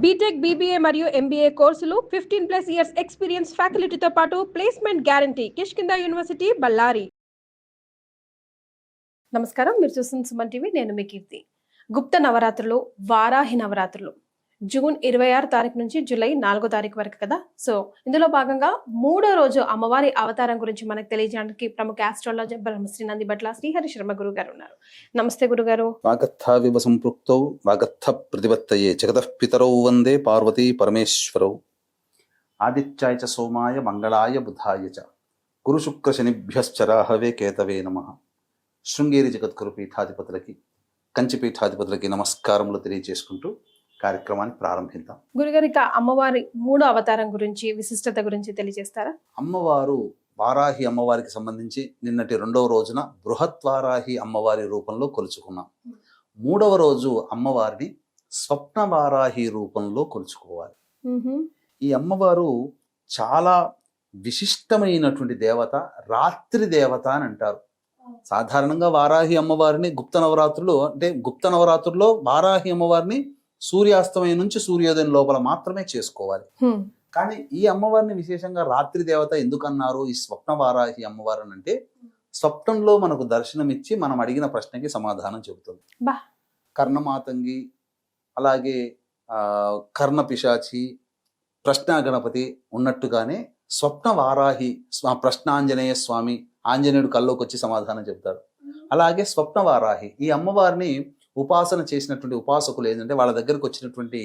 BTech, BBA మరియు MBA కోర్సులు 15+ years experience ఫ్యాకల్టీతో పాటు placement guarantee. Kishkindha university, Ballari. నమస్కారం, మీరు చూస్తున్న సుమన్ టీవీ. నేను మీ కీర్తి. గుప్త నవరాత్రులు, వారాహి నవరాత్రులు జూన్ 26 తారీఖు నుంచి జూలై 4 తారీఖు వరకు కదా. సో ఇందులో భాగంగా 3వ రోజు అమ్మవారి అవతారం గురించి మనకు తెలియజేయడానికి ప్రముఖ ఆస్ట్రాలజర్ బ్రహ్మశ్రీ నందిబట్ల శ్రీహరి శర్మ గురువు గారు ఉన్నారు. నమస్తే గురుగారు. వాగర్థావివ సంపృక్తౌ వాగర్థ ప్రతిపత్తయే జగతః పితరౌ వందే పార్వతీ పరమేశ్వరౌ. ఆదిత్యాయ చ సోమాయ మంగళాయ బుధాయ చ గురు శుక్ర శనిభ్యశ్చ రాహవే కేతవే నమః. శృంగేరి జగద్గురు పీఠాధిపతులకి, కంచి పీఠాధిపతులకి నమస్కారములు తెలియజేసుకుంటూ కార్యక్రమాన్ని ప్రారంభిద్దాం. గురుగారు, ఇక అమ్మవారి 3వ అవతారం గురించి, విశిష్టత గురించి తెలియజేస్తారా? అమ్మవారు వారాహి అమ్మవారికి సంబంధించి నిన్నటి 2వ రోజున బృహత్ వారాహి అమ్మవారి రూపంలో కొలుచుకున్నాం. 3వ రోజు అమ్మవారిని స్వప్న వారాహి రూపంలో కొలుచుకోవాలి. ఈ అమ్మవారు చాలా విశిష్టమైనటువంటి దేవత, రాత్రి దేవత అని అంటారు. సాధారణంగా వారాహి అమ్మవారిని గుప్త నవరాత్రుల్లో వారాహి అమ్మవారిని సూర్యాస్తమయం నుంచి సూర్యోదయం లోపల మాత్రమే చేసుకోవాలి. కానీ ఈ అమ్మవారిని విశేషంగా రాత్రి దేవత ఎందుకన్నారు ఈ స్వప్న వారాహి అమ్మవారు అంటే, స్వప్నంలో మనకు దర్శనమిచ్చి మనం అడిగిన ప్రశ్నకి సమాధానం చెబుతుంది. కర్ణమాతంగి, అలాగే కర్ణ పిశాచి, ప్రశ్న గణపతి ఉన్నట్టుగానే స్వప్న వారాహి ప్రశ్నాంజనేయ స్వామి, ఆంజనేయుడు కల్లోకి వచ్చి సమాధానం చెప్తాడు. అలాగే స్వప్న వారాహి ఈ అమ్మవారిని ఉపాసన చేసినటువంటి ఉపాసకులు ఏంటంటే, వాళ్ళ దగ్గరకు వచ్చినటువంటి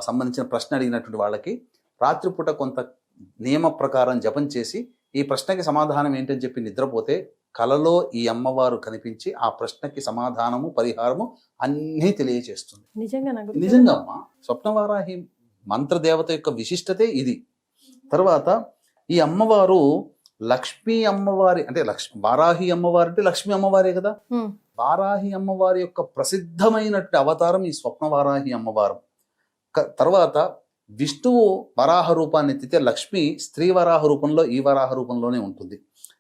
సంబంధించిన ప్రశ్న అడిగినటువంటి వాళ్ళకి రాత్రిపూట కొంత నియమ ప్రకారం జపం చేసి ఈ ప్రశ్నకి సమాధానం ఏంటని చెప్పి నిద్రపోతే కలలో ఈ అమ్మవారు కనిపించి ఆ ప్రశ్నకి సమాధానము, పరిహారము అన్నీ తెలియజేస్తుంది. నిజంగా అమ్మ స్వప్నవారాహి మంత్రదేవత యొక్క విశిష్టతే ఇది. తర్వాత ఈ అమ్మవారు లక్ష్మీ అమ్మవారి అంటే వారాహి అమ్మవారి అంటే లక్ష్మీ అమ్మవారే కదా. వారాహి అమ్మవారి యొక్క ప్రసిద్ధమైనటువంటి అవతారం ఈ స్వప్న వారాహి అమ్మవారు. తర్వాత విష్ణువు వరాహ రూపాన్ని ఎత్తితే లక్ష్మి స్త్రీ వరాహ రూపంలో ఈ వరాహ రూపంలోనే ఉంటుంది.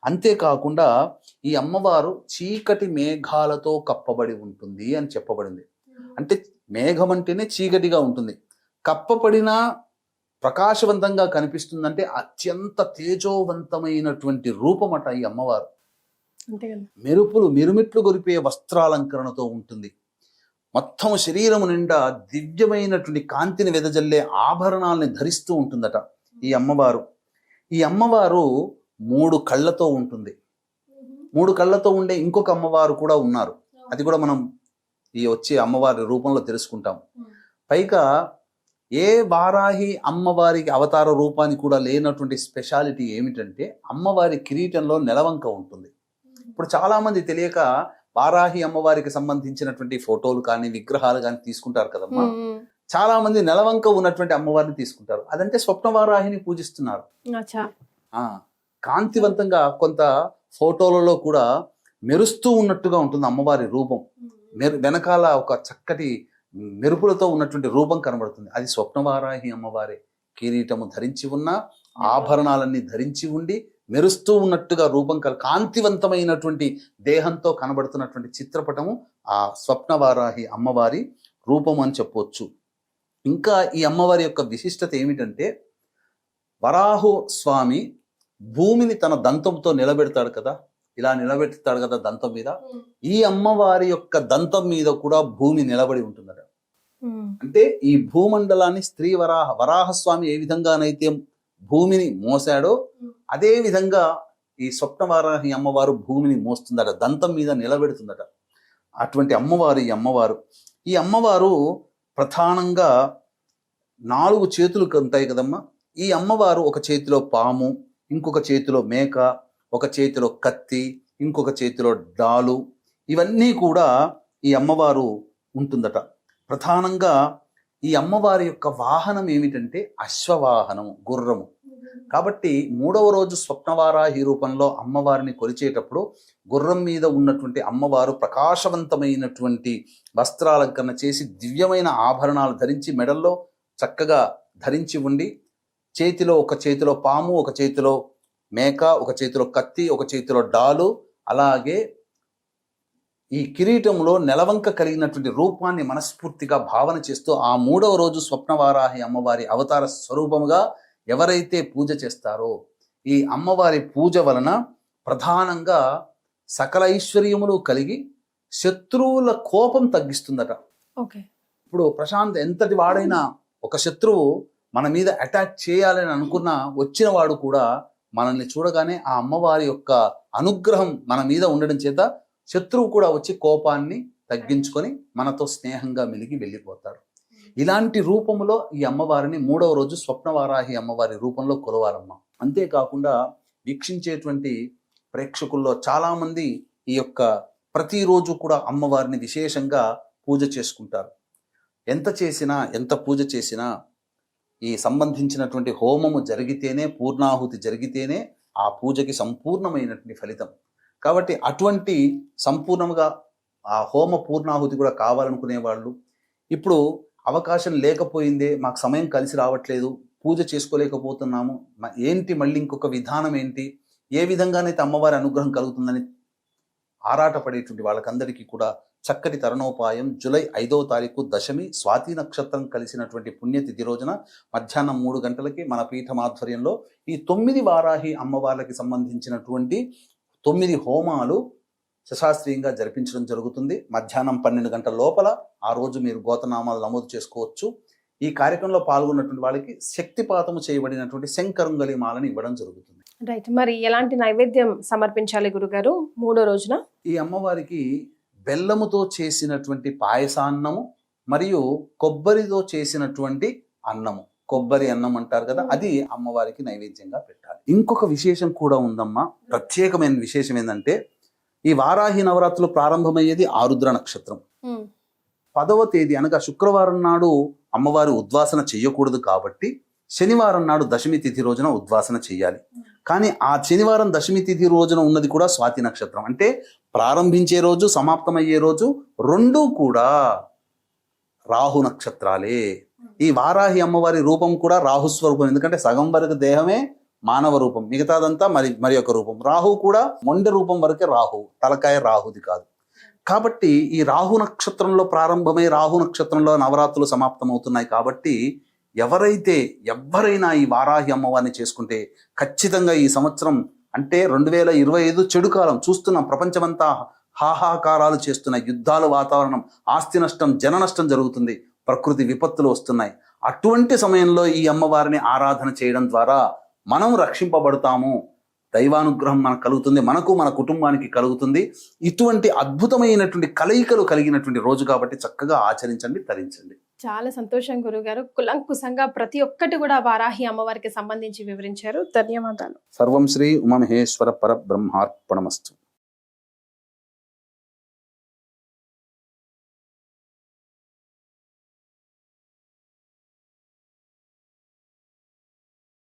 అంతేకాకుండా ఈ అమ్మవారు చీకటి మేఘాలతో కప్పబడి ఉంటుంది అని చెప్పబడింది. అంటే మేఘం అంటేనే చీకటిగా ఉంటుంది, కప్పబడిన ప్రకాశవంతంగా కనిపిస్తుందంటే అత్యంత తేజోవంతమైనటువంటి రూపమట ఈ అమ్మవారు. మిరుమిట్లు గొరిపే వస్త్రాలంకరణతో ఉంటుంది. మొత్తం శరీరము నిండా దివ్యమైనటువంటి కాంతిని వెదజల్లే ఆభరణాలని ధరిస్తూ ఉంటుందట ఈ అమ్మవారు. ఈ అమ్మవారు 3 కళ్ళతో ఉంటుంది. 3 కళ్ళతో ఉండే ఇంకొక అమ్మవారు కూడా ఉన్నారు. అది కూడా మనం ఈ వచ్చే అమ్మవారి రూపంలో తెలుసుకుంటాం. పైగా ఏ వారాహి అమ్మవారికి అవతార రూపానికి కూడా లేనటువంటి స్పెషాలిటీ ఏమిటంటే, అమ్మవారి కిరీటంలో నెలవంక ఉంటుంది. ఇప్పుడు చాలా మంది తెలియక వారాహి అమ్మవారికి సంబంధించినటువంటి ఫోటోలు కానీ విగ్రహాలు కానీ తీసుకుంటారు కదమ్మా. చాలా మంది నెలవంక ఉన్నటువంటి అమ్మవారిని తీసుకుంటారు. అదంటే స్వప్న వారాహిని పూజిస్తున్నారు. కాంతివంతంగా కొంత ఫోటోలలో కూడా మెరుస్తూ ఉన్నట్టుగా ఉంటుంది అమ్మవారి రూపం. వెనకాల ఒక చక్కటి మెరుపులతో ఉన్నటువంటి రూపం కనబడుతుంది. అది స్వప్నవారాహి అమ్మవారే. కిరీటము ధరించి ఉన్న, ఆభరణాలన్నీ ధరించి ఉండి మెరుస్తూ ఉన్నట్టుగా రూపం కాంతివంతమైనటువంటి దేహంతో కనబడుతున్నటువంటి చిత్రపటము ఆ స్వప్నవారాహి అమ్మవారి రూపం అని చెప్పవచ్చు. ఇంకా ఈ అమ్మవారి యొక్క విశిష్టత ఏమిటంటే, వరాహు స్వామి భూమిని తన దంతంతో నిలబెడతాడు కదా, ఇలా నిలబెడతాడు కదా దంతం మీద. ఈ అమ్మవారి యొక్క దంతం మీద కూడా భూమి నిలబడి ఉంటుందట. అంటే ఈ భూమండలాన్ని స్త్రీ వరాహస్వామి ఏ విధంగానైతే భూమిని మోసాడో అదే విధంగా ఈ స్వప్నవారాహి అమ్మవారు భూమిని మోస్తుందట, దంతం మీద నిలబెడుతుందట. అటువంటి అమ్మవారు ఈ అమ్మవారు. ఈ అమ్మవారు ప్రధానంగా 4 చేతులు ఉంటాయి కదమ్మా. ఈ అమ్మవారు ఒక చేతిలో పాము, ఇంకొక చేతిలో మేక, ఒక చేతిలో కత్తి, ఇంకొక చేతిలో డాలు, ఇవన్నీ కూడా ఈ అమ్మవారు ఉంటుందట. ప్రధానంగా ఈ అమ్మవారి యొక్క వాహనం ఏమిటంటే అశ్వవాహనము, గుర్రము. కాబట్టి 3వ రోజు స్వప్నవారాహి రూపంలో అమ్మవారిని కొలిచేటప్పుడు గుర్రం మీద ఉన్నటువంటి అమ్మవారు ప్రకాశవంతమైనటువంటి వస్త్రాలంకరణ చేసి దివ్యమైన ఆభరణాలు ధరించి మెడల్లో చక్కగా ధరించి ఉండి, ఒక చేతిలో పాము, ఒక చేతిలో మేక, ఒక చేతిలో కత్తి, ఒక చేతిలో డాలు, అలాగే ఈ కిరీటంలో నెలవంక కలిగినటువంటి రూపాన్ని మనస్ఫూర్తిగా భావన చేస్తూ ఆ 3వ రోజు స్వప్నవారాహి అమ్మవారి అవతార స్వరూపముగా ఎవరైతే పూజ చేస్తారో ఈ అమ్మవారి పూజ వలన ప్రధానంగా సకల ఐశ్వర్యములు కలిగి శత్రువుల కోపం తగ్గిస్తుందట. ఓకే. ఇప్పుడు ప్రశాంత్ ఎంతటి వాడైనా ఒక శత్రువు మన మీద అటాక్ చేయాలని అనుకున్న వచ్చిన వాడు కూడా మనల్ని చూడగానే ఆ అమ్మవారి యొక్క అనుగ్రహం మన మీద ఉండడం చేత శత్రువు కూడా వచ్చి కోపాన్ని తగ్గించుకొని మనతో స్నేహంగా మెలిగి వెళ్ళిపోతాడు. ఇలాంటి రూపంలో ఈ అమ్మవారిని 3వ రోజు స్వప్నవారాహి అమ్మవారి రూపంలో కొలవాలమ్మ. అంతేకాకుండా వీక్షించేటువంటి ప్రేక్షకుల్లో చాలామంది ఈ యొక్క ప్రతిరోజు కూడా అమ్మవారిని విశేషంగా పూజ చేసుకుంటారు. ఎంత పూజ చేసినా ఈ సంబంధించినటువంటి హోమము జరిగితేనే, పూర్ణాహుతి జరిగితేనే ఆ పూజకి సంపూర్ణమైనటువంటి ఫలితం. కాబట్టి అటువంటి సంపూర్ణంగా ఆ హోమ పూర్ణాహుతి కూడా కావాలనుకునే వాళ్ళు, ఇప్పుడు అవకాశం లేకపోయిందే, మాకు సమయం కలిసి రావట్లేదు, పూజ చేసుకోలేకపోతున్నాము, ఏంటి మళ్ళీ ఇంకొక విధానం ఏంటి, ఏ విధంగానైతే అమ్మవారి అనుగ్రహం కలుగుతుందని ఆరాటపడేటువంటి వాళ్ళకందరికీ కూడా చక్కటి తరుణోపాయం జూలై 5వ తారీఖు దశమి స్వాతి నక్షత్రం కలిసినటువంటి పుణ్యతిథి రోజున మధ్యాహ్నం 3 గంటలకి మన పీఠం ఆధ్వర్యంలో ఈ 9 వారాహి అమ్మవార్లకి సంబంధించినటువంటి 9 హోమాలు శశాస్త్రీయంగా జరిపించడం జరుగుతుంది. మధ్యాహ్నం 12 గంటల లోపల ఆ రోజు మీరు గోతనామాలు నమోదు చేసుకోవచ్చు. ఈ కార్యక్రమంలో పాల్గొన్నటువంటి వాళ్ళకి శక్తిపాతము చేయబడినటువంటి శంకరంగలి మాలని ఇవ్వడం జరుగుతుంది. రైట్. మరి ఎలాంటి నైవేద్యం సమర్పించాలి గురుగారు 3వ రోజున? ఈ అమ్మవారికి బెల్లముతో చేసినటువంటి పాయసాన్నము మరియు కొబ్బరితో చేసినటువంటి అన్నము, కొబ్బరి అన్నం అంటారు కదా, అది అమ్మవారికి నైవేద్యంగా పెట్టాలి. ఇంకొక విశేషం కూడా ఉందమ్మా. ప్రత్యేకమైన విశేషం ఏంటంటే ఈ వారాహి నవరాత్రులు ప్రారంభమయ్యేది ఆరుద్ర నక్షత్రం 10వ తేదీ అనగా శుక్రవారం నాడు అమ్మవారి ఉద్వాసన చెయ్యకూడదు కాబట్టి శనివారం నాడు దశమి తిథి రోజున ఉద్వాసన చెయ్యాలి. కానీ ఆ శనివారం దశమి తిథి రోజున ఉన్నది కూడా స్వాతి నక్షత్రం. అంటే ప్రారంభించే రోజు సమాప్తమయ్యే రోజు రెండూ కూడా రాహు నక్షత్రాలే. ఈ వారాహి అమ్మవారి రూపం కూడా రాహుస్వరూపం. ఎందుకంటే సగం వరకు దేహమే మానవ రూపం, మిగతాదంతా మరి ఒక రూపం. రాహు కూడా మొండె రూపం వరకే రాహు, తలకాయ రాహుది కాదు. కాబట్టి ఈ రాహు నక్షత్రంలో ప్రారంభమై రాహు నక్షత్రంలో నవరాత్రులు సమాప్తమవుతున్నాయి. కాబట్టి ఎవరైనా ఈ వారాహి అమ్మవారిని చేసుకుంటే ఖచ్చితంగా ఈ సంవత్సరం అంటే 2025 చెడు కాలం చూస్తున్నాం. ప్రపంచమంతా హాహాకారాలు చేస్తున్నాయి, యుద్ధాలు, వాతావరణం, ఆస్తి నష్టం, జన నష్టం జరుగుతుంది, ప్రకృతి విపత్తులు వస్తున్నాయి. అటువంటి సమయంలో ఈ అమ్మవారిని ఆరాధన చేయడం ద్వారా మనం రక్షింపబడతాము, దైవానుగ్రహం మనకు కలుగుతుంది, మనకు మన కుటుంబానికి కలుగుతుంది. ఇటువంటి అద్భుతమైనటువంటి కలయికలు కలిగినటువంటి రోజు కాబట్టి చక్కగా ఆచరించండి, తరించండి. చాలా సంతోషం గురుగారు. కులంకుశంగా ప్రతి ఒక్కటి కూడా వారాహి అమ్మవారికి సంబంధించి వివరించారు. ధన్యవాదాలు. సర్వం శ్రీ ఉమామహేశ్వర పరబ్రహ్మార్పణమస్తు.